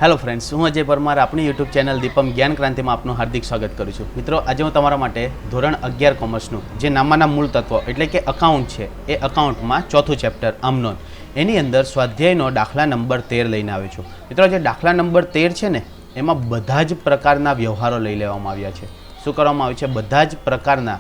Hello friends, હું અજય પરમાર આપણી YouTube channel Deepam જ્ઞાન ક્રાંતિમાં આપનું હાર્દિક સ્વાગત કરું છું. મિત્રો, આજે હું તમારા માટે ધોરણ 11 કોમર્સનું જે નામાના મૂળ તત્વો એટલે કે અકાઉન્ટ છે, એ અકાઉન્ટમાં ચોથું ચેપ્ટર આમનોંધ, એની અંદર સ્વાધ્યાયનો દાખલા નંબર 13 લઈને આવ્યો છું. મિત્રો, જે દાખલા નંબર 13 છે ને, એમાં બધા જ પ્રકારના વ્યવહારો લઈ લેવામાં આવ્યા છે. શું કરવામાં આવ્યું છે? બધા જ પ્રકારના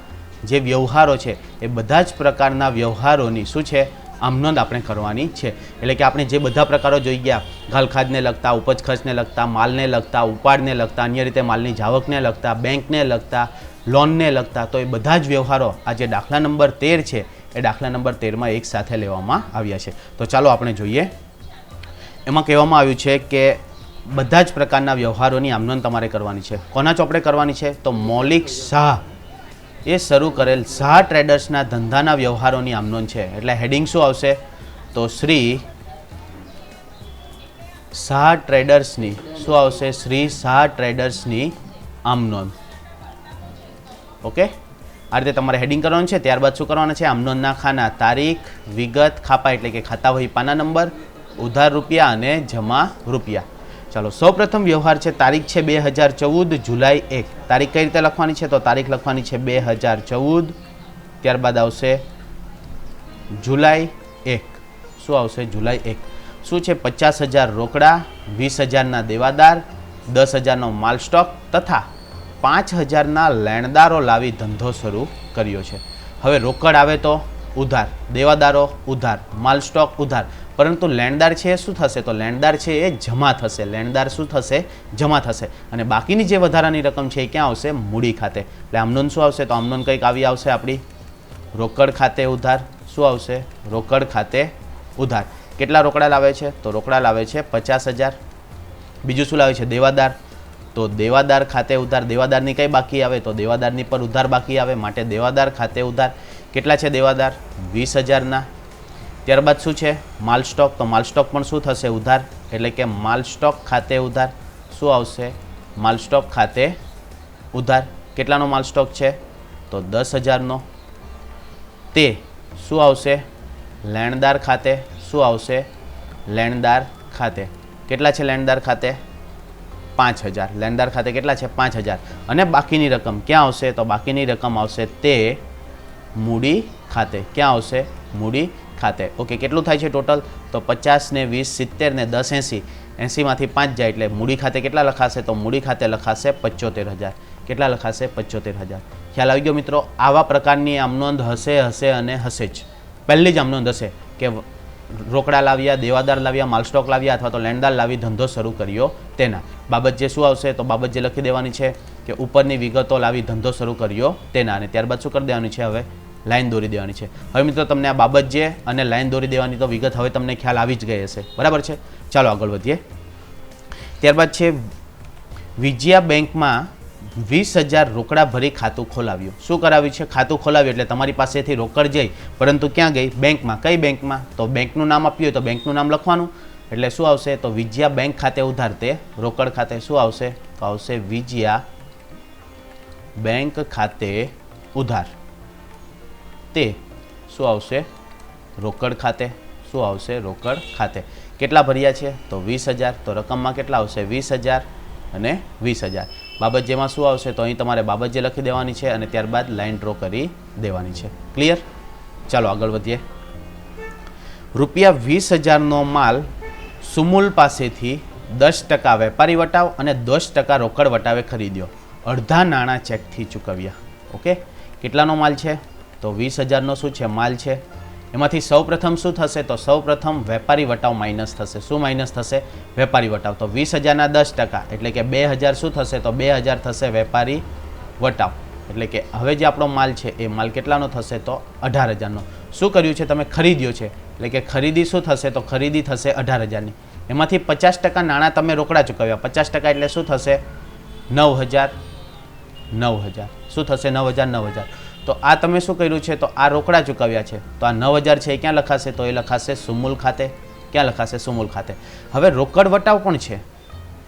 જે વ્યવહારો છે એ બધા જ પ્રકારના વ્યવહારોની શું છે, આમનોંધ આપણે કરવાની છે. એટલે કે આપણે જે બધા પ્રકારો જોઈ ગયા, ઘાલખાદને લગતા, ઉપજ ખર્ચને લગતા, માલને લગતા, ઉપાડને લગતા, અન્ય રીતે માલની જાવકને લગતા, બેંકને લગતા, લોનને લગતા, તો એ બધા જ વ્યવહારો આ જે દાખલા નંબર 13 છે એ દાખલા નંબર 13માં એક સાથે લેવામાં આવ્યા છે. તો ચાલો આપણે જોઈએ. એમાં કહેવામાં આવ્યું છે કે બધા જ પ્રકારના વ્યવહારોની આમનોંધ તમારે કરવાની છે. કોના ચોપડે કરવાની છે? તો મૌલિક શાહ એ શરૂ કરેલ શાહ ટ્રેડર્સના ધંધાના વ્યવહારોની આમનોંધ છે. એટલે હેડિંગ શું આવશે? તો શ્રી શાહ ટ્રેડર્સની શું આવશે? શ્રી શાહ ટ્રેડર્સની આમનોંધ. ઓકે, આ રીતે તમારે હેડિંગ કરવાનું છે. ત્યારબાદ શું કરવાના છે? આમનોંધના ખાના, તારીખ, વિગત, ખાપા એટલે કે ખાતા વહી પાના નંબર, ઉધાર રૂપિયા અને જમા રૂપિયા. ચાલો, સૌપ્રથમ વ્યવહાર છે, તારીખ છે 2014 જુલાઈ 1. તારીખ કઈ રીતે લખવાની છે? તો તારીખ લખવાની છે 2014. ત્યારબાદ આવશે જુલાઈ 1. શું આવશે? જુલાઈ 1. શું છે? 50,000 રોકડા, 20,000ના દેવાદાર, 10,000નો માલ સ્ટોક તથા 5,000ના લેણદારો લાવી ધંધો શરૂ કર્યો છે. હવે રોકડ આવે તો ઉધાર, દેવાદારો ઉધાર, માલ સ્ટોક ઉધાર, પરંતુ લેણદાર છે એ શું થશે? તો લેણદાર છે એ જમા થશે. લેણદાર શું થશે? જમા થશે. અને બાકીની જે વધારાની રકમ છે એ ક્યાં આવશે? મૂડી ખાતે. એટલે આમનોંધ શું આવશે? તો આમનોંધ કંઈક આવી આવશે આપણી રોકડ ખાતે ઉધાર. શું આવશે? રોકડ ખાતે ઉધાર. કેટલા રોકડા લાવે છે? તો રોકડા લાવે છે 50,000. બીજું શું લાવે છે? દેવાદાર. તો દેવાદાર ખાતે ઉધાર. દેવાદારની કઈ બાકી આવે? તો દેવાદારની પર ઉધાર બાકી આવે, માટે દેવાદાર ખાતે ઉધાર. કેટલા છે દેવાદાર? 20,000ના. ત્યારબાદ શું છે? માલ સ્ટોક. તો માલ સ્ટોક પણ શું થશે? ઉધાર. એટલે કે માલ સ્ટોક ખાતે ઉધાર. શું આવશે? માલ સ્ટોક ખાતે ઉધાર. કેટલાનો માલ સ્ટોક છે? તો 10,000નો. તે શું આવશે? લેણદાર ખાતે. શું આવશે? લેણદાર ખાતે. કેટલા છે લેણદાર ખાતે? 5,000. લેણદાર ખાતે કેટલા છે? 5,000. અને બાકીની રકમ ક્યાં આવશે? તો બાકીની રકમ આવશે તે મૂડી ખાતે. ક્યાં આવશે? મૂડી ખાતે. ઓકે, કેટલું થાય છે ટોટલ? તો 50 ને 20 70 ને 10 80. 80માંથી 5 જાય એટલે મૂડી ખાતે કેટલા લખાશે? તો મૂડી ખાતે લખાશે 75,000. કેટલા લખાશે? 75,000. ખ્યાલ આવી ગયો મિત્રો? આવા પ્રકારની આમનોંધ હશે અને હશે જ. પહેલી જ આમનોંધ હશે કે રોકડા લાવ્યા, દેવાદાર લાવ્યા, માલ સ્ટોક લાવ્યા અથવા તો લેણદાર લાવી ધંધો શરૂ કર્યો તેના બાબત જે શું આવશે? તો બાબત જે લખી દેવાની છે કે ઉપરની વિગતો લાવી ધંધો શરૂ કર્યો તેના. અને ત્યારબાદ શું કરી દેવાની છે? હવે લાઈન દોરી દેવાની છે. હવે મિત્રો, તમને આ બાબત જે અને લાઈન દોરી દેવાની તો વિગત હવે તમને ખ્યાલ આવી જ ગઈ હશે. બરાબર છે? ચાલો આગળ વધીએ. ત્યારબાદ છે વિજયા બેંકમાં 20,000 રોકડા ભરી ખાતું ખોલાવ્યું. શું કરાવ્યું છે? ખાતું ખોલાવ્યું એટલે તમારી પાસેથી રોકડ જઈ, પરંતુ ક્યાં ગઈ? બેંકમાં. કઈ બેંકમાં? તો બેંકનું નામ આપ્યું હોય તો બેંકનું નામ લખવાનું. એટલે શું આવશે? તો વિજયા બેંક ખાતે ઉધાર, તે રોકડ ખાતે. શું આવશે? તો આવશે વિજયા બેંક ખાતે ઉધાર, તે શું આવશે? રોકડ ખાતે. શું આવશે? રોકડ ખાતે. કેટલા ભર્યા છે? તો 20,000. તો રકમમાં કેટલા આવશે? 20,000 અને 20,000. બાબત જેમાં શું આવશે? તો અહીં તમારે બાબત જે લખી દેવાની છે અને ત્યારબાદ લાઈન ડ્રો કરી દેવાની છે. ક્લિયર? ચાલો આગળ વધીએ. રૂપિયા 20,000નો માલ સુમુલ પાસેથી 10% વેપારી વટાવ અને 10% રોકડ વટાવે ખરીદ્યો. અડધા નાણાં ચેકથી ચૂકવ્યા. ઓકે, કેટલાનો માલ છે? તો 20,000નો શું છે? માલ છે. એમાંથી સૌપ્રથમ શું થશે? તો સૌપ્રથમ વેપારી વટાવ માઇનસ થશે. શું માઇનસ થશે? વેપારી વટાવ. તો 20,000ના 10% એટલે કે 2,000 શું થશે? તો 2,000 થશે વેપારી વટાવ. એટલે કે હવે જે આપણો માલ છે એ માલ કેટલાનો થશે? તો 18,000નો. શું કર્યું છે? તમે ખરીદ્યો છે. એટલે કે ખરીદી શું થશે? તો ખરીદી થશે 18,000ની. એમાંથી 50% નાણાં તમે રોકડા ચૂકવ્યા. 50% એટલે શું થશે? 9,000. 9,000 શું થશે? 9,000. તો આ તમે શું કર્યું છે? તો આ રોકડા ચૂકવ્યા છે. તો આ 9,000 છે એ ક્યાં લખાશે? તો એ લખાશે સુમુલ ખાતે. ક્યાં લખાશે? સુમુલ ખાતે. હવે રોકડ વટાવ પણ છે.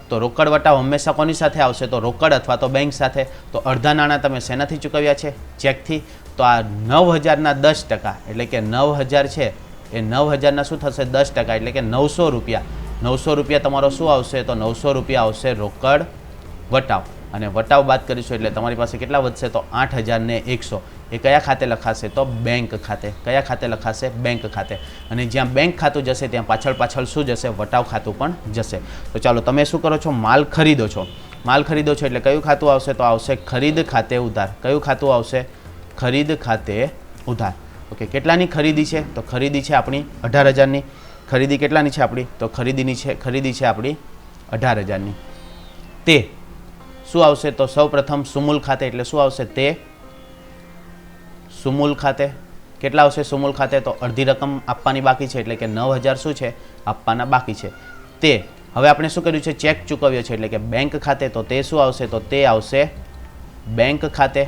તો રોકડ વટાવ હંમેશા કોની સાથે આવશે? તો રોકડ અથવા તો બેંક સાથે. તો અડધા નાણાં તમે શેનાથી ચૂકવ્યા છે? ચેકથી. તો આ 9,000ના 10% એટલે કે 9,000 છે એ 9,000ના શું થશે? 10% એટલે કે 900 રૂપિયા. 900 રૂપિયા તમારો શું આવશે? તો 900 રૂપિયા આવશે રોકડ વટાવ, અને વટાવ બાદ કરીશું એટલે તમારી પાસે કેટલા વધશે? તો 8100. એ કયા ખાતે લખાશે? તો બેંક ખાતે. કયા ખાતે લખાશે? બેંક ખાતે. અને જ્યાં બેંક ખાતું જશે ત્યાં પાછળ શું જશે? વટાવ ખાતું પણ જશે. તો ચાલો, તમે શું કરો છો? માલ ખરીદો છો. માલ ખરીદો છો એટલે કયું ખાતું આવશે? તો આવશે ખરીદ ખાતે ઉધાર. કયું ખાતું આવશે? ખરીદ ખાતે ઉધાર. ઓકે, કેટલાની ખરીદી છે? તો ખરીદી છે આપણી 18,000ની. ખરીદી કેટલાની છે આપણી? તો ખરીદી છે આપણી 18,000ની. તે શું આવશે? તો સૌ પ્રથમ સુમૂલ ખાતે. એટલે શું આવશે? તે સુમૂલ ખાતે. કેટલા આવશે સુમૂલ ખાતે? તો અડધી રકમ આપવાની બાકી છે એટલે કે 9,000 શું છે? આપવાના બાકી છે. તે હવે આપણે શું કર્યું છે? ચેક ચૂકવ્યો છે એટલે કે બેંક ખાતે. તો તે શું આવશે? તો તે આવશે બેંક ખાતે.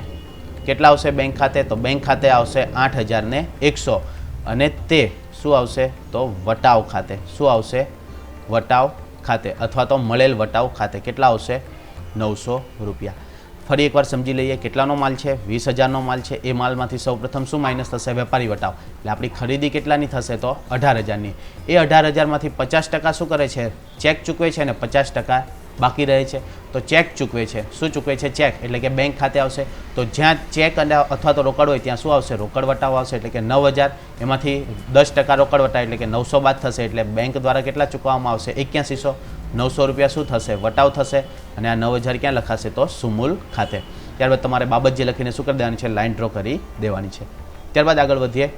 કેટલા આવશે બેંક ખાતે? તો બેંક ખાતે આવશે 8,100. અને તે શું આવશે? તો વટાવ ખાતે. શું આવશે? વટાવ ખાતે, અથવા તો મળેલ વટાવ ખાતે. કેટલા આવશે? 900 રૂપિયા. ફરી એકવાર સમજી લઈએ, કેટલાનો માલ છે? 20,000નો માલ છે. એ માલમાંથી સૌપ્રથમ શું માઇનસ થશે? વેપારી વટાવ. એટલે આપણી ખરીદી કેટલાની થશે? તો 18,000ની. એ 18,000માંથી 50% શું કરે છે? ચેક ચૂકવે છે, અને 50% બાકી રહે છે. તો ચેક ચૂકવે છે. શું ચૂકવે છે? ચેક. એટલે કે બેંક ખાતે આવશે. તો જ્યાં ચેક અને અથવા તો રોકડ હોય ત્યાં શું આવશે? રોકડ વટાવ આવશે. એટલે કે 9,000, એમાંથી 10% રોકડ વટાવ એટલે કે 900 બાદ થશે. એટલે બેંક દ્વારા કેટલા ચૂકવવામાં આવશે? 8100. 900 રૂપિયા શું થશે? વટાવ થશે. અને આ 9,000 ક્યાં લખાશે? તો સુમૂલ ખાતે. ત્યારબાદ તમારે બાબત જે લખીને શું કરી દેવાની છે? લાઇન ડ્રો કરી દેવાની છે. ત્યારબાદ આગળ વધીએ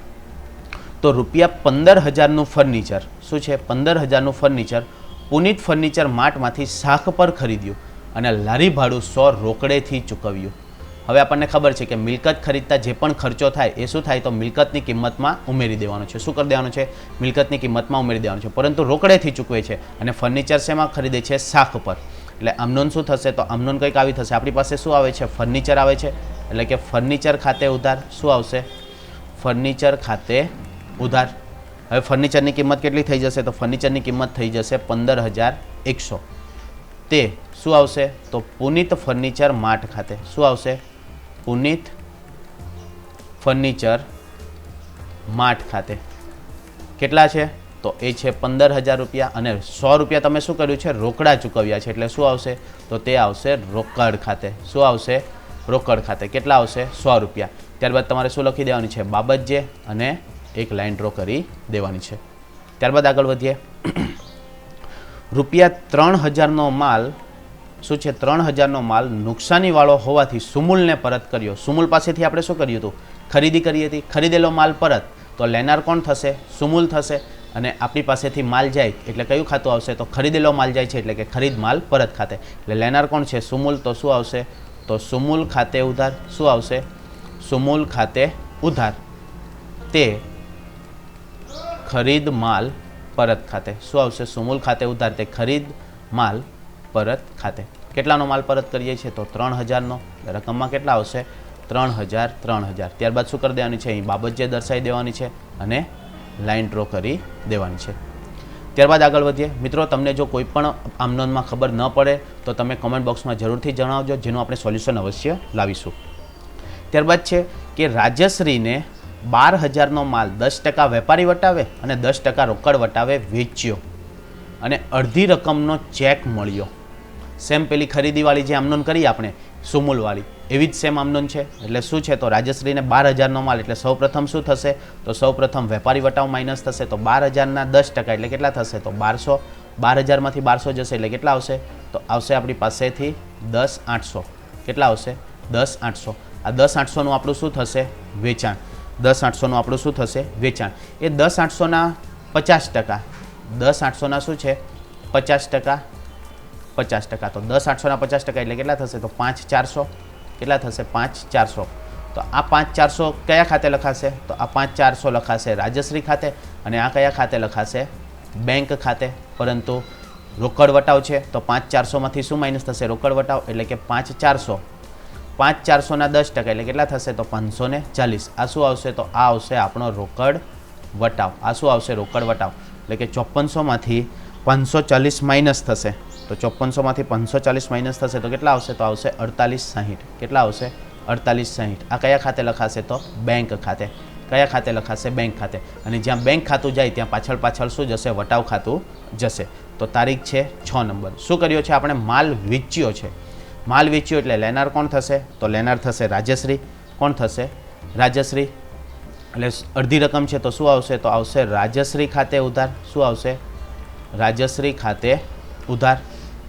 તો ₹15,000નું ફર્નિચર. શું છે? 15,000નું ફર્નિચર પુનિત ફર્નિચર માર્ટમાંથી શાખ પર ખરીદ્યું અને લારી ભાડું 100 રોકડેથી ચૂકવ્યું. હવે આપણને ખબર છે કે મિલકત ખરીદતા જે પણ ખર્ચો થાય એ શું થાય? તો મિલકતની કિંમતમાં ઉમેરી દેવાનો છે. શું કરી દેવાનું છે? મિલકતની કિંમતમાં ઉમેરી દેવાનું છે. પરંતુ રોકડેથી ચૂકવે છે. અને ફર્નિચર શેમાં ખરીદે છે? શાખ પર. એટલે આમનોન શું થશે? તો આમનોન કંઈક આવી થશે. આપણી પાસે શું આવે છે? ફર્નિચર આવે છે. એટલે કે ફર્નિચર ખાતે ઉધાર. શું આવશે? ફર્નિચર ખાતે ઉધાર. હવે ફર્નિચરની કિંમત કેટલી થઈ જશે? તો ફર્નિચરની કિંમત થઈ જશે 15,100. તે શું આવશે? તો પુનિત ફર્નિચર માર્ટ ખાતે. શું આવશે? પુનિત ફર્નિચર માર્ટ ખાતે. કેટલા છે? તો એ છે 15,000 રૂપિયા. અને 100 રૂપિયા તમે શું કર્યું છે? રોકડા ચૂકવ્યા છે. એટલે શું આવશે? તો તે આવશે રોકડ ખાતે. શું આવશે? રોકડ ખાતે. કેટલા આવશે? 100 રૂપિયા. ત્યારબાદ તમારે શું લખી દેવાની છે? બાબત જે, અને એક લાઇન ડ્રો કરી દેવાની છે. ત્યારબાદ આગળ વધીએ. ₹3,000નો માલ શું છે? 3,000નો માલ નુકસાનીવાળો હોવાથી સુમૂલને પરત કર્યો. સુમૂલ પાસેથી આપણે શું કર્યું હતું? ખરીદી કરી હતી. ખરીદેલો માલ પરત. તો લેનાર કોણ થશે? સુમૂલ થશે. અને આપણી પાસેથી માલ જાય એટલે કયું ખાતું આવશે? તો ખરીદેલો માલ જાય છે એટલે કે ખરીદ માલ પરત ખાતે. એટલે લેનાર કોણ છે? સુમૂલ. તો શું આવશે? તો સુમૂલ ખાતે ઉધાર. શું આવશે? સુમૂલ ખાતે ઉધાર. તે ખરીદ માલ પરત ખાતે. શું આવશે? સુમૂલ ખાતે ઉધાર. તે ખરીદ માલ પરત ખાતે. કેટલાનો માલ પરત કરીએ છીએ? તો 3,000નો. રકમમાં કેટલા આવશે? 3,000. ત્યારબાદ શું કરી દેવાની છે? અહીં બાબત જે દર્શાવી દેવાની છે અને લાઇન ડ્રો કરી દેવાની છે. ત્યારબાદ આગળ વધીએ. મિત્રો, તમને જો કોઈ પણ આમનોનમાં ખબર ન પડે તો તમે કમેન્ટ બોક્સમાં જરૂરથી જણાવજો, જેનું આપણે સોલ્યુશન અવશ્ય લાવીશું. ત્યારબાદ છે કે રાજશ્રીને 12,000નો માલ 10% વેપારી વટાવે અને 10% રોકડ વટાવે વેચ્યો અને અડધી રકમનો ચેક મળ્યો. સેમ પેલી ખરીદીવાળી જે આમનોન કરી આપણે સુમૂલવાળી, એવી જ સેમ આમનોન છે. એટલે શું છે? તો રાજશ્રીને 12,000નો માલ. એટલે સૌપ્રથમ શું થશે? તો સૌપ્રથમ વેપારી વટાવ માઇનસ થશે. તો 12,000ના 10% એટલે કેટલા થશે? તો 1200. 12,000માંથી 1200 જશે એટલે કેટલા આવશે? તો આવશે આપણી પાસેથી 10,800. કેટલા આવશે? 10,800. આ 10,800નું આપણું શું થશે? વેચાણ. 10,800નું આપણું શું થશે? વેચાણ. એ 10,800ના 50%. 10,800ના શું છે? 50%. 50%. તો 10,800ના 50% એટલે કેટલા થશે? તો 5,400. કેટલા થશે? 5,400. તો આ 5,400 કયા ખાતે લખાશે? તો આ 5,400 લખાશે રાજશ્રી ખાતે. અને આ કયા ખાતે લખાશે? બેંક ખાતે. પરંતુ રોકડ વટાવ છે તો 5,400માંથી શું માઇનસ થશે? રોકડ વટાવ. એટલે કે 5,400. 5,400ના 10% એટલે કેટલા થશે? તો 540. આ શું આવશે? તો આ આવશે આપણો રોકડ વટાવ. આ શું આવશે? રોકડ વટાવ. એટલે કે 5400માંથી 540 માઇનસ થશે. તો 5400માંથી 540 માઇનસ થશે તો કેટલા આવશે? તો આવશે 4860. કેટલા આવશે? 4860. આ કયા ખાતે લખાશે? તો બેંક ખાતે. કયા ખાતે લખાશે? બેંક ખાતે. અને જ્યાં બેંક ખાતું જાય ત્યાં પાછળ શું જશે? વટાવ ખાતું જશે. તો તારીખ છે 6 નંબર. શું કર્યો છે આપણે? માલ વેચ્યો છે. માલ વેચ્યો એટલે લેનાર કોણ થશે? તો લેનાર થશે રાજશ્રી. કોણ થશે? રાજશ્રી. એટલે અડધી રકમ છે તો શું આવશે? તો આવશે રાજશ્રી ખાતે ઉધાર. શું આવશે? રાજશ્રી ખાતે ઉધાર.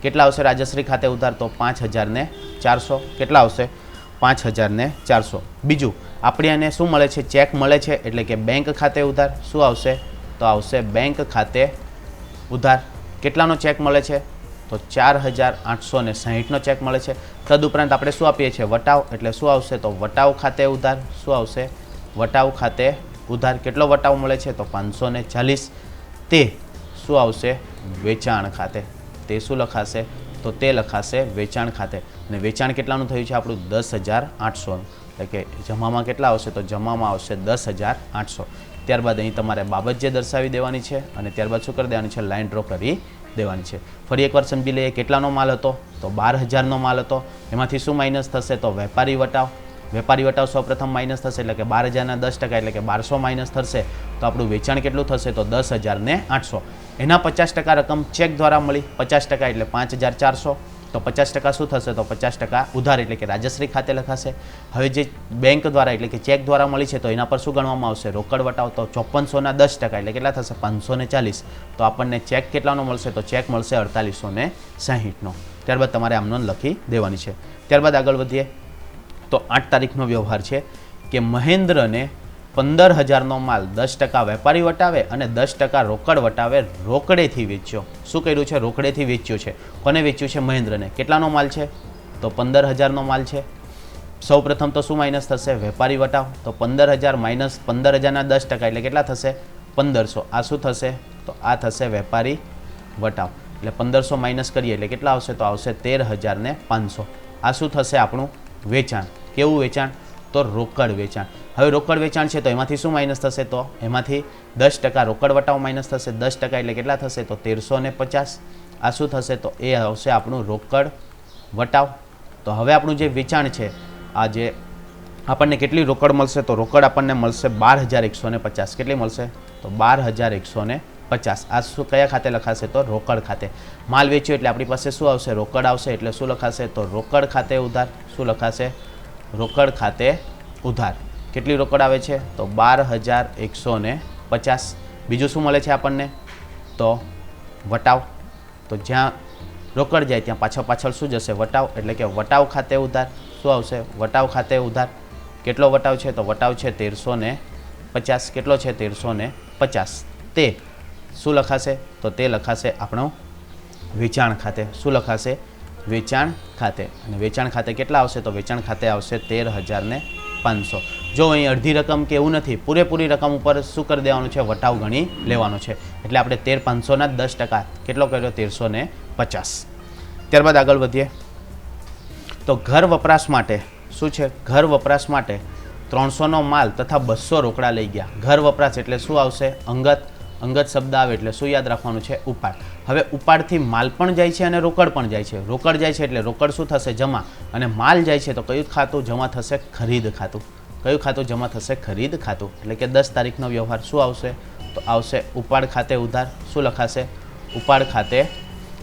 કેટલા આવશે રાજશ્રી ખાતે ઉધાર? તો 5,400. કેટલા આવશે? 5,400. બીજું આપણે એને શું મળે છે? ચેક મળે છે એટલે કે બેંક ખાતે ઉધાર. શું આવશે? તો આવશે બેંક ખાતે ઉધાર. કેટલાનો ચેક મળે છે? તો 4,860નો ચેક મળે છે. તદુપરાંત આપણે શું આપીએ છીએ? વટાવ. એટલે શું આવશે? તો વટાવ ખાતે ઉધાર. શું આવશે? વટાવ ખાતે ઉધાર. કેટલો વટાવ મળે છે? તો 540. તે શું આવશે? વેચાણ ખાતે. તે શું લખાશે? તો તે લખાશે વેચાણ ખાતે. અને વેચાણ કેટલાનું થયું છે આપણું? 10,800. એટલે કે જમામાં કેટલા આવશે? તો જમામાં આવશે 10,800. ત્યારબાદ અહીં તમારે બાબત જે દર્શાવી દેવાની છે અને ત્યારબાદ શું કરી દેવાની છે? લાઇન ડ્રો કરી દેવાની છે. ફરી એકવાર સમજી લઈએ કેટલાનો માલ હતો? તો 12,000નો માલ હતો. એમાંથી શું માઇનસ થશે? તો વેપારી વટાવ. વેપારી વટાવ સૌપ્રથમ માઇનસ થશે એટલે કે 12,000ના 10% એટલે કે 1200 માઇનસ થશે. તો આપણું વેચાણ કેટલું થશે? તો 10,800. એના 50% રકમ ચેક દ્વારા મળી. 50% એટલે 5,400. તો 50% શું થશે? તો 50% ઉધાર એટલે કે રાજશ્રી ખાતે લખાશે. હવે જે બેંક દ્વારા એટલે કે ચેક દ્વારા મળી છે તો એના પર શું ગણવામાં આવશે? રોકડ વટાવ. તો 5400ના 10% એટલે કેટલા થશે? 540. તો આપણને ચેક કેટલાનો મળશે? તો ચેક મળશે 4860નો. ત્યારબાદ તમારે આમ નોંધ લખી દેવાની છે. ત્યારબાદ આગળ વધીએ તો 8 તારીખનો વ્યવહાર છે કે મહેન્દ્રને 15,000નો માલ 10% વેપારી વટાવે અને 10% રોકડ વટાવે રોકડેથી વેચ્યો. શું કર્યું છે? રોકડેથી વેચ્યો છે. કોને વેચ્યું છે? મહેન્દ્રને. કેટલાનો માલ છે? તો 15,000નો માલ છે. સૌ પ્રથમ તો શું માઇનસ થશે? વેપારી વટાવ. તો 15,000 માઇનસ 15,000ના 10% એટલે કેટલા થશે? 1,500. આ શું થશે? તો આ થશે વેપારી વટાવ. એટલે 1,500 માઇનસ કરીએ એટલે કેટલા આવશે? તો આવશે 13,500. આ શું થશે? આપણું વેચાણ. કેવું વેચાણ? તો રોકડ વેચાણ. હવે રોકડ વેચાણ છે તો એમાંથી શું માઇનસ થશે? તો એમાંથી 10% રોકડ વટાવ માઇનસ થશે. 10% એટલે કેટલા થશે? તો 1350. આ શું થશે? તો એ આવશે આપણું રોકડ વટાવ. તો હવે આપણું જે વેચાણ છે આ જે આપણને કેટલી રોકડ મળશે? તો રોકડ આપણને મળશે 12,150. કેટલી મળશે? તો 12,150. આ શું કયા ખાતે લખાશે? તો રોકડ ખાતે. માલ વેચ્યો એટલે આપણી પાસે શું આવશે? રોકડ આવશે. એટલે શું લખાશે? તો રોકડ ખાતે ઉધાર. શું લખાશે? રોકડ ખાતે ઉધાર. કેટલી રોકડ આવે છે? તો 12,150. બીજું શું મળે છે આપણને? તો વટાવ. તો જ્યાં રોકડ જાય ત્યાં પાછળ શું જશે? વટાવ. એટલે કે વટાવ ખાતે ઉધાર. શું આવશે? વટાવ ખાતે ઉધાર. કેટલો વટાવ છે? તો વટાવ છે 1350. કેટલો છે? 1350. તે શું લખાશે? તો તે લખાશે આપણું વેચાણ ખાતે. શું લખાશે? વેચાણ ખાતે. અને વેચાણ ખાતે કેટલા આવશે? તો વેચાણ ખાતે આવશે 13,500. જો અહીં અડધી રકમ કે એવું નથી, પૂરેપૂરી રકમ ઉપર શું કરી દેવાનું છે? વટાવ ગણી લેવાનો છે. એટલે આપણે 13,500ના 10% કેટલો કર્યો? 1350. ત્યારબાદ આગળ વધીએ તો ઘર વપરાશ માટે શું છે? ઘર વપરાશ માટે 300નો માલ તથા 200 રોકડા લઈ ગયા. ઘર વપરાશ એટલે શું આવશે? અંગત. અંગત શબ્દ આવે એટલે શું યાદ રાખવાનું છે? ઉપાડ. હવે ઉપાડથી માલ પણ જાય છે અને રોકડ પણ જાય છે. રોકડ જાય છે એટલે રોકડ શું થશે? જમા. અને માલ જાય છે તો કયું ખાતું જમા થશે? ખરીદ ખાતું. કયું ખાતું જમા થશે? ખરીદ ખાતું. એટલે કે 10 તારીખનો વ્યવહાર શું આવશે? તો આવશે ઉપાડ ખાતે ઉધાર. શું લખાશે? ઉપાડ ખાતે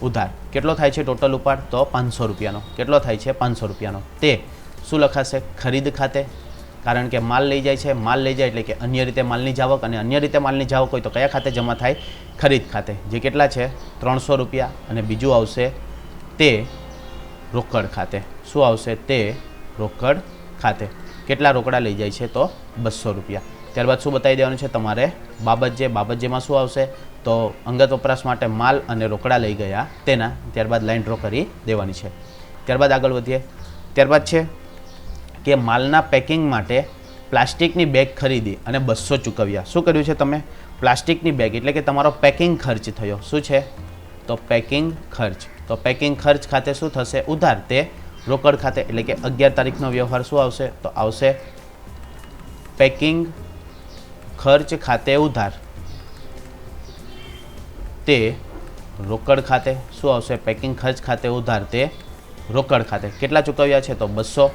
ઉધાર. કેટલો થાય છે ટોટલ ઉપાડ? તો 500 રૂપિયાનો. કેટલો થાય છે? 500 રૂપિયાનો. તે શું લખાશે? ખરીદ ખાતે. કારણ કે માલ લઈ જાય છે. માલ લઈ જાય એટલે કે અન્ય રીતે માલની જાવક, અને અન્ય રીતે માલની જાવક હોય તો કયા ખાતે જમા થાય? ખરીદ ખાતે. જે કેટલા છે? 300 રૂપિયા. અને બીજું આવશે તે રોકડ ખાતે. શું આવશે? તે રોકડ ખાતે. કેટલા રોકડા લઈ જાય છે? તો 200 રૂપિયા. ત્યારબાદ શું બતાવી દેવાનું છે તમારે? બાબત જે. બાબત જેમાં શું આવશે? તો અંગત વપરાશ માટે માલ અને રોકડા લઈ ગયા તેના. ત્યારબાદ લાઇન ડ્રો કરી દેવાની છે. ત્યારબાદ આગળ વધીએ. ત્યારબાદ છે કે માલના પેકિંગ માટે પ્લાસ્ટિકની બેગ ખરીદી અને 200 ચૂકવ્યા. શું કર્યું છે તમે? પ્લાસ્ટિકની બેગ એટલે કે તમારો પેકિંગ ખર્ચ થયો. શું છે? તો પેકિંગ ખર્ચ. તો પેકિંગ ખર્ચ ખાતે શું થશે? ઉધાર. તે રોકડ ખાતે. એટલે કે 11 તારીખનો વ્યવહાર શું આવશે? તો આવશે પેકિંગ ખર્ચ ખાતે ઉધાર. તે રોકડ ખાતે. શું આવશે? પેકિંગ ખર્ચ ખાતે ઉધાર. તે રોકડ ખાતે. કેટલા ચૂકવ્યા છે? તો 200.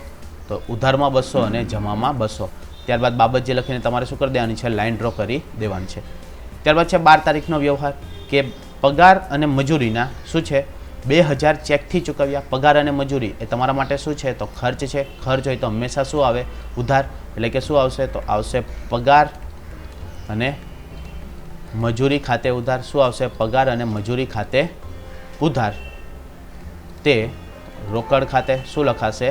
તો ઉધારમાં 200 અને જમામાં 200. ત્યારબાદ બાબત જે લખીને તમારે શું કરી દેવાની છે? લાઇન ડ્રો કરી દેવાની છે. ત્યારબાદ છે 12 તારીખનો વ્યવહાર કે पगार अने मजूरीना शुं छे 2000 चेकथी चूकव्या। पगार अने मजूरी ए तमारा माटे शुं छे तो खर्च छे। खर्च होय तो हमेशा शुं आवे उधार, एटले के शुं आवशे तो आवशे पगार अने मजूरी खाते उधार। शुं आवशे पगार अने मजूरी खाते उधार ते रोकड़ खाते। शुं लखाशे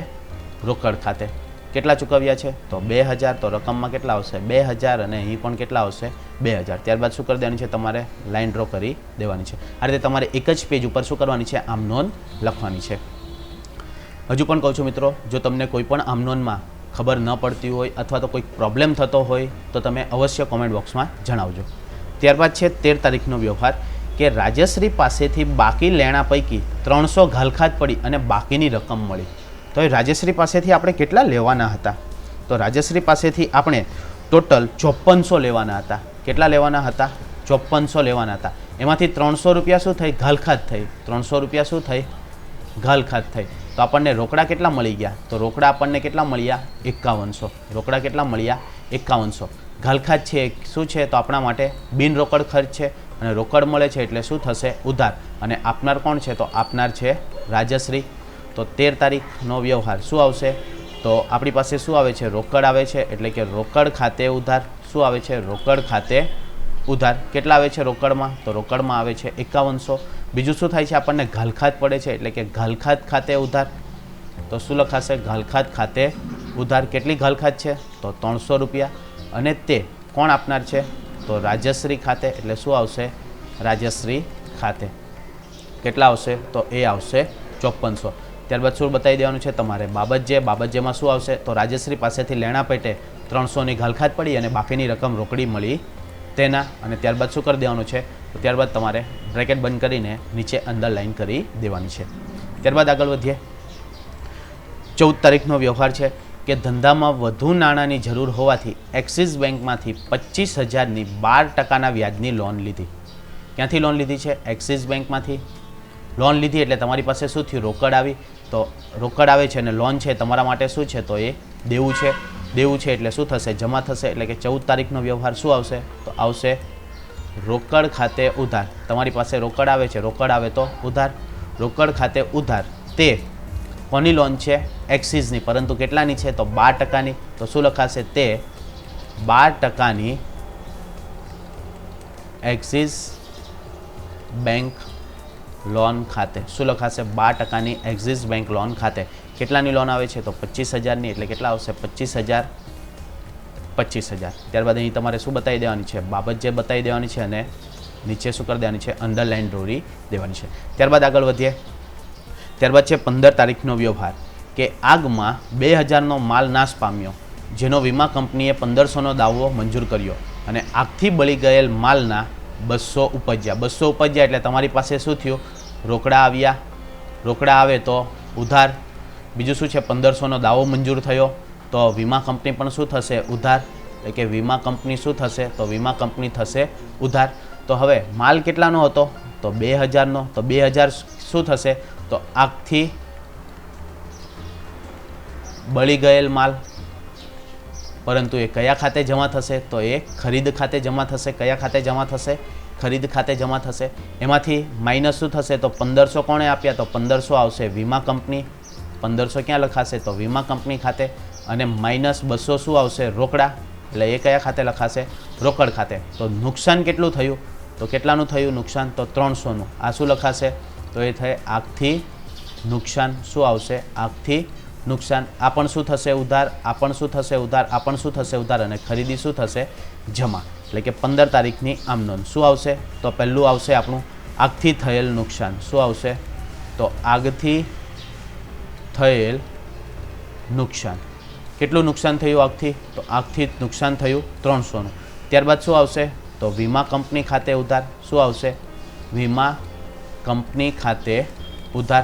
रोकड़ खाते। केटला चूकव्या छे तो 2000, तो रकममां केटला आवशे 2000 अने અહીં પણ કેટલા આવશે 2000। ત્યારબાદ શું કરી દેવાની છે તમારે લાઈન ડ્રો કરી દેવાની છે। આ રીતે તમારે એક જ પેજ ઉપર શું કરવાની છે આમ નોંધ લખવાની છે। હજુ પણ કહું છું મિત્રો, જો તમને કોઈ પણ આમ નોંધમાં ખબર ન પડતી હોય अथवा तो कोई प्रॉब्लम थतो होय तो तमे अवश्य कॉमेंट बॉक्स में जणावजो। त्यारबाद छे 13 तारीखनो व्यवहार के राजश्री पासेथी बाकी लेणा पैकी 300 घालखात पड़ी अने बाकीनी रकम मळी। तो राजश्री पासेथी आपणे केटला लेवाना हता तो राजश्री पासेथी आपणे टोटल 5400 लेवाना हता। केटला लेवाना हता 5400 लेवाना हता। एमांथी 300 रुपया शुं थई घालखात थई। 300 रुपया शुं थई घालखात थई। तो आपने रोकड़ा केटला मळी गया तो रोकड़ा आपने केटला मळ्या 5100। रोकड़ा केटला मळ्या 5100। घालखात छे शुं छे तो आपणा माटे बिन रोकड़ खर्च छे अने रोकड़ मळे छे एटले शुं थशे उधार। अने आपनार कोण छे तो आपनार छे राजश्री। तो 13 तारीखनो व्यवहार शुं आवशे तो आपणी पासे शुं आवे छे रोकड़ आवे छे एटले के रोकड़ खाते उधार। शुं आवे छे रोकड़ खाते उधार। केटला आवे छे रोकड़मां तो रोकड़मां आवे छे 5100। बीजું શું થાય છે આપણને ઘાલખાત પડે છે એટલે કે ઘાલખાત ખાતે ઉધાર। તો શું લખાશે ઘાલખાત ખાતે ઉધાર। કેટલી ઘાલખાત છે તો 300 રૂપિયા અને તે કોણ આપનાર છે તો રાજશ્રી ખાતે એટલે શું આવશે રાજશ્રી ખાતે। કેટલા આવશે તો એ આવશે 5400। ત્યારબાદ શું બતાવી દેવાનું છે તમારે બાબતજે। બાબતજેમાં શું આવશે તો રાજશ્રી પાસેથી લેણા પેટે 300ની ઘાલખાત પડી અને બાકીની રકમ રોકડી મળી तेना। अने त्यारबाद शुं करी देवानुं छे तो त्यारबाद तमारे ब्रेकेट बंद करीने नीचे अंडरलाइन करी देवानी छे। त्यारबाद आगळ वधीए। 14 तारीखनो व्यवहार छे के धंधामां वधु नाणांनी जरूर होवाथी एक्सिस बेंकमांथी 25,000 नी 12% व्याजनी लोन लीधी। क्यांथी लोन लीधी छे एक्सिस बेंकमांथी लोन लीधी एटले तमारी पासे शुं थयुं रोकड़ आवी। तो रोकड़ आवे छे अने लोन छे तमारा माटे शुं छे तो ए देवुं छे। देवुं छे एटले शुं थशे जमा थशे। एटले के 14 तारीखनो व्यवहार शुं आवशे तो आवशे रोकड़ खाते उधार। तमारी पासे रोकड़ आवे छे रोकड़ आवे तो उधार। रोकड़ खाते उधार ते कोनी लोन छे एक्सिसनी परंतु केटलानी छे तो 12%। तो शुं लखाशे ते 12% एक्सिस बैंक लोन खाते। शुं लखाशे 12% एक्सिस बैंक लोन खाते। केटलानी लोन आवे छे तो 25,000 एटले केटला आवशे 25,000 25,000। त्यारबाद अहीं तमारे शुं बतावी देवानी छे बाबत जे बतावी देवानी छे अने नीचे शुं करी देवानी छे अंडरलाइन दોરી देवानी छे। त्यारबाद आगळ वधीए। त्यारबाद छे 15 तारीखनो व्यवहार के आगमां 2000 नो माल नाश पाम्यो जेनो वीमा कंपनीए 1500 नो दावो मंजूर कर्यो अने આગથી બળી ગયેલ मालना 200 उपज्या। 200 उपज्या एटले तमारी पासे शुं थयुं रोकड़ा आव्या। रोकड़ा आवे तो उधार। बीजું શું છે 1500નો દાવો મંજૂર થયો તો વીમા કંપની પણ શું થશે ઉધાર। એટલે કે વીમા કંપની શું થશે તો વીમા કંપની થશે ઉધાર। તો હવે માલ કેટલાનો હતો તો 2000નો। તો 2000 શું થશે તો આગથી બળી ગયેલ માલ પરંતુ એ કયા ખાતે જમા થશે તો એ ખરીદ ખાતે જમા થશે। કયા ખાતે જમા થશે ખરીદ ખાતે જમા થશે। એમાંથી માઇનસ શું થશે તો 1500 કોણે આપ્યા તો 1500 આવશે વીમા કંપની। 1500 ક્યાં લખાશે તો વીમા કંપની ખાતે અને માઇનસ 200 શું આવશે રોકડા એટલે એ કયા ખાતે લખાશે રોકડ ખાતે। તો નુકસાન કેટલું થયું તો કેટલાનું થયું નુકસાન તો 300નું। આ શું લખાશે તો એ થાય આગથી નુકસાન। શું આવશે આગથી નુકસાન। આ પણ શું થશે ઉધાર। આ પણ શું થશે ઉધાર। આ પણ શું થશે ઉધાર અને ખરીદી શું થશે જમા। એટલે કે 15 તારીખની આમ નોંધ શું આવશે તો પહેલું આવશે આપણું આગથી થયેલ નુકસાન। શું આવશે તો આગથી થયેલ નુકસાન। કેટલું નુકસાન થયું આગથી તો આગથી નુકસાન થયું 300નું। ત્યારબાદ શું આવશે તો વીમા કંપની ખાતે ઉધાર। શું આવશે વીમા કંપની ખાતે ઉધાર।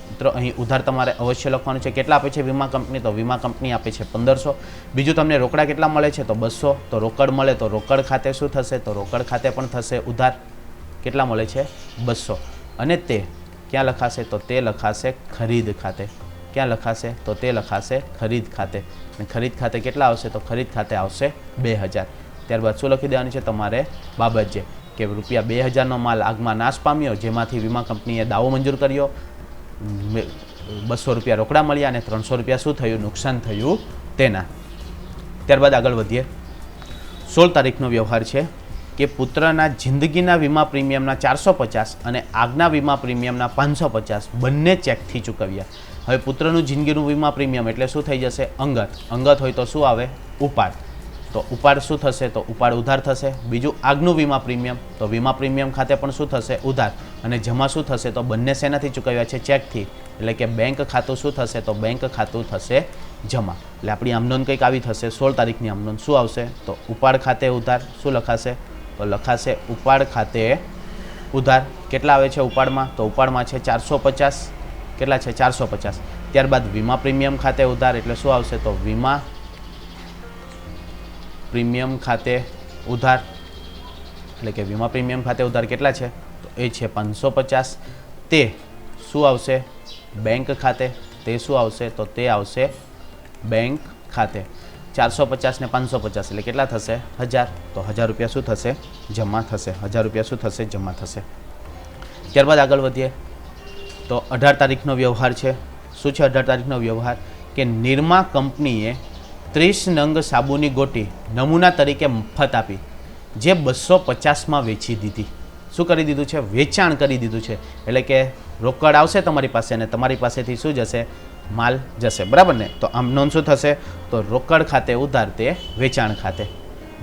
મિત્રો અહીં ઉધાર તમારે અવશ્ય લખવાનું છે। કેટલા આપે છે વીમા કંપની તો વીમા કંપની આપે છે 1500। બીજું તમને રોકડા કેટલા મળે છે તો 200। તો રોકડ મળે તો રોકડ ખાતે શું થશે તો રોકડ ખાતે પણ થશે ઉધાર। કેટલા મળે છે 200 અને તે ક્યાં લખાશે તો તે લખાશે ખરીદ ખાતે। ક્યાં લખાશે તો તે લખાશે ખરીદ ખાતે અને ખરીદ ખાતે કેટલા આવશે તો ખરીદ ખાતે આવશે 2000। ત્યારબાદ શું લખી દેવાની છે તમારે બાબત જે। કે રૂપિયા 2000નો માલ આગમાં નાશ પામ્યો, જેમાંથી વીમા કંપનીએ દાવો મંજૂર કર્યો, 200 રૂપિયા રોકડા મળ્યા અને 300 રૂપિયા શું થયું, નુકસાન થયું તેના. ત્યારબાદ આગળ વધીએ. 16 તારીખનો વ્યવહાર છે કે પુત્રના જિંદગીના વીમા પ્રીમિયમના 450 અને આગના વીમા પ્રીમિયમના 550 બંને ચેકથી ચૂકવ્યા. હવે પુત્રનું જિંદગીનું વીમા પ્રીમિયમ એટલે શું થઈ જશે, અંગત હોય તો શું આવે, ઉપાડ. તો ઉપાડ શું થશે, તો ઉપાડ ઉધાર થશે. બીજું આગનું વીમા પ્રીમિયમ, તો વીમા પ્રીમિયમ ખાતે પણ શું થશે, ઉધાર. અને જમા શું થશે, તો બંને શેનાથી ચૂકવ્યા છે, ચેકથી. એટલે કે બેંક ખાતું શું થશે, તો બેંક ખાતું થશે જમા. એટલે આપણી આમનોંધ કંઈક આવી થશે. 16 તારીખની આમનોંધ શું આવશે, તો ઉપાડ ખાતે ઉધાર. શું લખાશે, તો લખાશે ઉપાડ ખાતે ઉધાર. કેટલા આવે છે ઉપાડમાં, તો ઉપાડમાં છે 450. કેટલા છે, 450. ત્યારબાદ વીમા પ્રીમિયમ ખાતે ઉધાર એટલે શું આવશે, તો વીમા પ્રીમિયમ ખાતે ઉધાર. એટલે કે વીમા પ્રીમિયમ ખાતે ઉધાર કેટલા છે, તો એ છે 550. તે શું આવશે, બેંક ખાતે. તે શું આવશે, તો તે આવશે બેંક ખાતે. 450 ને 550 એટલે કેટલા થશે, 1000. તો 1000 રૂપિયા શું થશે, જમા થશે. 1000 રૂપિયા શું થશે, જમા થશે. ત્યારબાદ આગળ વધીએ તો 18 તારીખનો વ્યવહાર છે. શું છે 18 તારીખનો વ્યવહાર, કે નિરમા કંપનીએ 30 નંગ સાબુની ગોટી નમૂના તરીકે મફત આપી, જે 250માં વેચી દીધી. શું કરી દીધું છે, વેચાણ કરી દીધું છે. એટલે કે રોકડ આવશે તમારી પાસે અને તમારી પાસેથી શું જશે, માલ જશે, બરાબર ને. તો આમ નોંધ શું થશે, તો રોકડ ખાતે ઉધાર, તે વેચાણ ખાતે.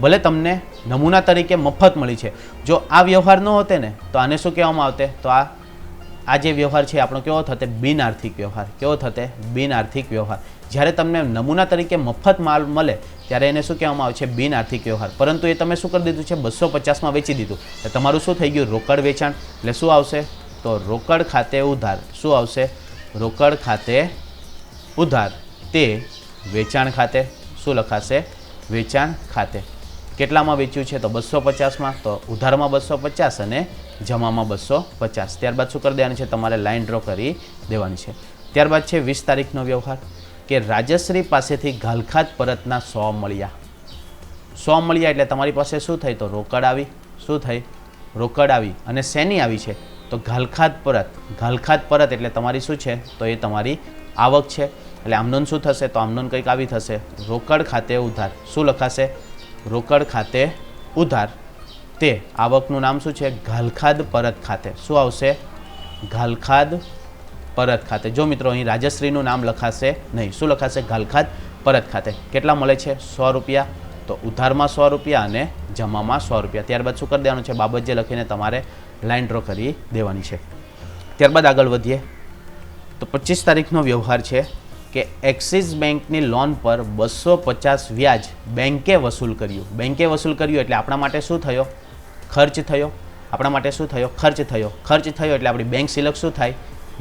ભલે તમને નમૂના તરીકે મફત મળી છે. જો આ વ્યવહાર ન હોતે ને તો આને શું કહેવામાં આવતે, તો આ જે વ્યવહાર છે આપણો કેવો થતે, બિન આર્થિક વ્યવહાર. કેવો થતે, બિન આર્થિક વ્યવહાર. જ્યારે તમને નમૂના તરીકે મફત માલ મળે ત્યારે એને શું કહેવામાં આવે છે, બિન આર્થિક વ્યવહાર. પરંતુ એ તમે શું કરી દીધું છે, 250માં વેચી દીધું. એટલે તમારું શું થઈ ગયું, રોકડ વેચાણ. એટલે શું આવશે, તો રોકડ ખાતે ઉધાર. શું આવશે, રોકડ ખાતે ઉધાર, તે વેચાણ ખાતે. શું લખાશે, વેચાણ ખાતે. કેટલામાં વેચ્યું છે, તો 250માં. તો ઉધારમાં 250 અને જમામાં 250. ત્યારબાદ શું કરી દેવાની છે, તમારે લાઇન ડ્રો કરી દેવાની છે. ત્યારબાદ છે 20 તારીખનો વ્યવહાર, કે રાજશ્રી પાસેથી ઘાલખાત પરતના 100 મળ્યા. 100 મળ્યા એટલે તમારી પાસે શું થઈ, તો રોકડ આવી. શું થઈ, રોકડ આવી. અને શેની આવી છે, તો ઘાલખાત પરત. ઘાલખાત પરત એટલે તમારી શું છે, તો એ તમારી આવક છે. એટલે આમનોંધ શું થશે, તો આમનોંધ કંઈક આવી થશે, રોકડ ખાતે ઉધાર. શું લખાશે, રોકડ ખાતે ઉધાર, તે આવકનું નામ શું છે, ઘાલખાદ પરત ખાતે. શું આવશે, ઘાલખાદ પરત ખાતે. જો મિત્રો અહીં રાજશ્રીનું નામ લખાશે નહીં. શું લખાશે, ઘાલખાદ પરત ખાતે. કેટલા મળે છે, 100 રૂપિયા. તો ઉધારમાં 100 રૂપિયા અને જમામાં 100 રૂપિયા. ત્યારબાદ શું કરી દેવાનું છે, બાબત જે લખીને તમારે લાઇન ડ્રો કરી દેવાની છે. ત્યારબાદ આગળ વધીએ તો 25 તારીખનો વ્યવહાર છે, કે એક્સિસ બેંકની લોન પર 250 વ્યાજ બેંકે વસૂલ કર્યું. બેંકે વસૂલ કર્યું એટલે આપણા માટે શું થયો, ખર્ચ થયો. આપણા માટે શું થયો, ખર્ચ થયો. ખર્ચ થયો એટલે આપણી બેંક સિલક શું થાય,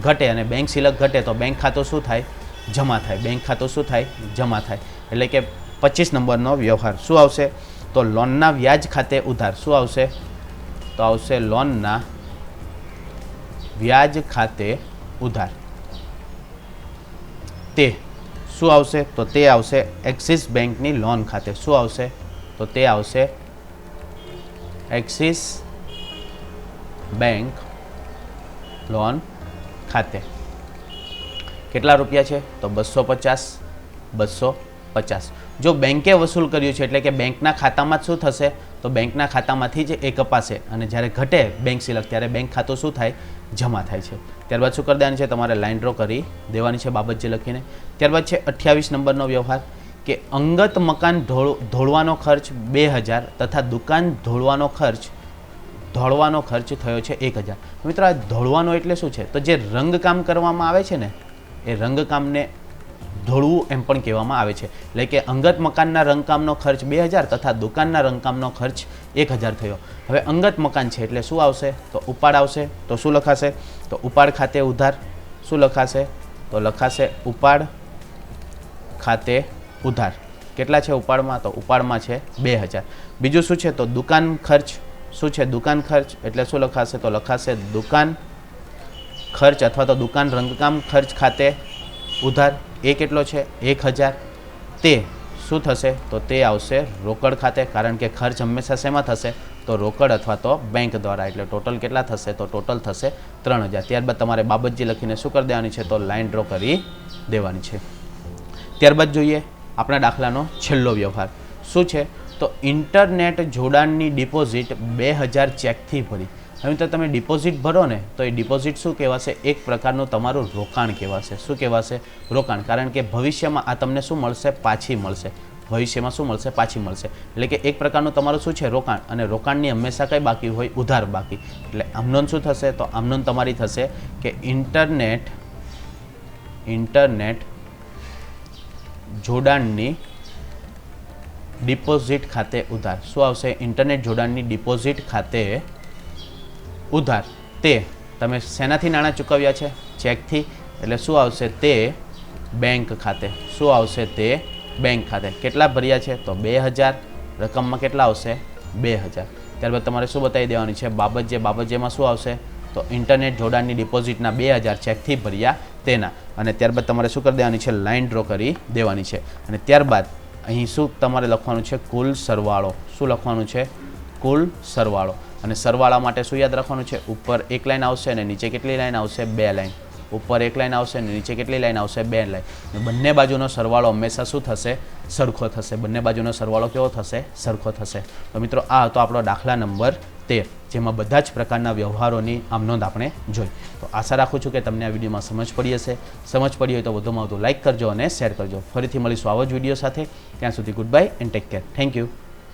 ઘટે. અને બેંક સિલક ઘટે તો બેંક ખાતું શું થાય, જમા થાય. બેંક ખાતું શું થાય, જમા થાય. એટલે કે 25 નંબરનો વ્યવહાર શું આવશે, તો લોનના વ્યાજ ખાતે ઉધાર. શું આવશે, તો આવશે લોનના વ્યાજ ખાતે ઉધાર. તે શું આવશે, તો તે આવશે એક્સિસ બેંકની લોન ખાતે. શું આવશે, તો તે આવશે એક્સિસ બેંક લોન ખાતે. કેટલા રૂપિયા છે, તો 250. 250. જો બેંકે વસૂલ કર્યું છે એટલે કે બેંકના ખાતામાં જ શું થશે, તો બેંકના ખાતામાંથી જ એ કપાશે. અને જ્યારે ઘટે બેંક સિલક ત્યારે બેંક ખાતું શું થાય, જમા થાય છે. ત્યારબાદ શું કરી દેવાનું છે, તમારે લાઇન ડ્રો કરી દેવાની છે બાબત જે લખીને. ત્યારબાદ છે 28 નંબરનો વ્યવહાર, કે અંગત મકાન ધોળવાનો ખર્ચ 2000 તથા દુકાન ધોળવાનો ખર્ચ થયો છે 1000. મિત્રો આ ધોળવાનો એટલે શું છે, તો જે રંગકામ કરવામાં આવે છે ને એ રંગકામને ધોળવું એમ પણ કહેવામાં આવે છે. એટલે કે અંગત મકાનના રંગકામનો ખર્ચ 2000 તથા દુકાનના રંગકામનો ખર્ચ 1000 થયો. હવે અંગત મકાન છે એટલે શું આવશે, તો ઉપાડ આવશે. તો શું લખાશે, તો ઉપાડ ખાતે ઉધાર. શું લખાશે, તો લખાશે ઉપાડ ખાતે ઉધાર. કેટલા છે ઉપાડમાં, તો ઉપાડમાં છે 2000. બીજું શું છે, તો દુકાન ખર્ચ. શું છે, દુકાન ખર્ચ એટલે શું લખાશે, તો લખાશે દુકાન ખર્ચ અથવા તો દુકાન રંગકામ ખર્ચ ખાતે ઉધાર. એ કેટલો છે, 1000. તે શું થશે, તો તે આવશે રોકડ ખાતે. કારણ કે ખર્ચ હંમેશા શેમાં થશે, તો તો રોકડ અથવા તો બેંક દ્વારા, એટલે ટોટલ કેટલા થશે? તો ટોટલ થશે 3000. ત્યારબાદ તમારે બાબતજી લખીને શું કરી દેવાની છે? તો લાઇન ડ્રો કરી દેવાની છે. ત્યારબાદ જોઈએ આપણા દાખલાનો છેલ્લો વ્યવહાર શું છે? તો ઇન્ટરનેટ જોડાણની ડિપોઝિટ 2000 ચેકથી ભરી. હવે તો તમે ડિપોઝિટ ભરો ને તો એ ડિપોઝિટ શું કહેવાશે? એક પ્રકારનું તમારું રોકાણ કહેવાશે. શું કહેવાશે? રોકાણ. કારણ કે ભવિષ્યમાં આ તમને શું મળશે? પાછી મળશે. ભવિષ્યમાં શું મળશે? પાછી મળશે. એટલે કે એક પ્રકારનું તમારું શું છે? રોકાણ. અને રોકાણની હંમેશા કઈ બાકી હોય? ઉધાર બાકી. એટલે આમનોન શું થશે? તો આમનોન તમારી થશે કે ઇન્ટરનેટ જોડાણની ડિપોઝિટ ખાતે ઉધાર. શું આવશે? ઇન્ટરનેટ જોડાણની ડિપોઝિટ ખાતે ઉધાર. તે તમે શેનાથી નાણાં ચૂકવ્યા છે? ચેકથી. એટલે શું આવશે? તે બેંક ખાતે. શું આવશે? તે બેંક ખાતે. કેટલા ભર્યા છે? તો 2000. રકમમાં કેટલા આવશે? 2000. ત્યારબાદ તમારે શું બતાવી દેવાની છે? બાબત જેમાં શું આવશે? તો ઇન્ટરનેટ જોડાણની ડિપોઝિટના 2000 ચેકથી ભર્યા તેના. અને ત્યારબાદ તમારે શું કરી દેવાની છે? લાઇન ડ્રો કરી દેવાની છે. અને ત્યારબાદ અહીં શું તમારે લખવાનું છે? કુલ સરવાળો. શું લખવાનું છે? કુલ સરવાળો. અને સરવાળા માટે શું યાદ રાખવાનું છે? ઉપર એક લાઈન આવશે અને નીચે કેટલી લાઈન આવશે? 2 લાઈન. ઉપર એક લાઈન આવશે અને નીચે કેટલી લાઈન આવશે? 2 લાઈન. અને બંને બાજુનો સરવાળો હંમેશા શું થશે? સરખો થશે. બંને બાજુનો સરવાળો કેવો થશે? સરખો થશે. તો મિત્રો આ હતો આપણો દાખલા નંબર 13, જેમાં બધા જ પ્રકારના વ્યવહારોની આમ નોંધ આપણે જોઈ. તો આશા રાખું છું કે તમને આ વિડીયોમાં સમજ પડી હશે. સમજ પડી હોય તો વધુમાં વધુ લાઇક કરજો અને શેર કરજો. ફરીથી મળીશું આવો જ વિડીયો સાથે. ત્યાં સુધી good bye and take care. Thank you.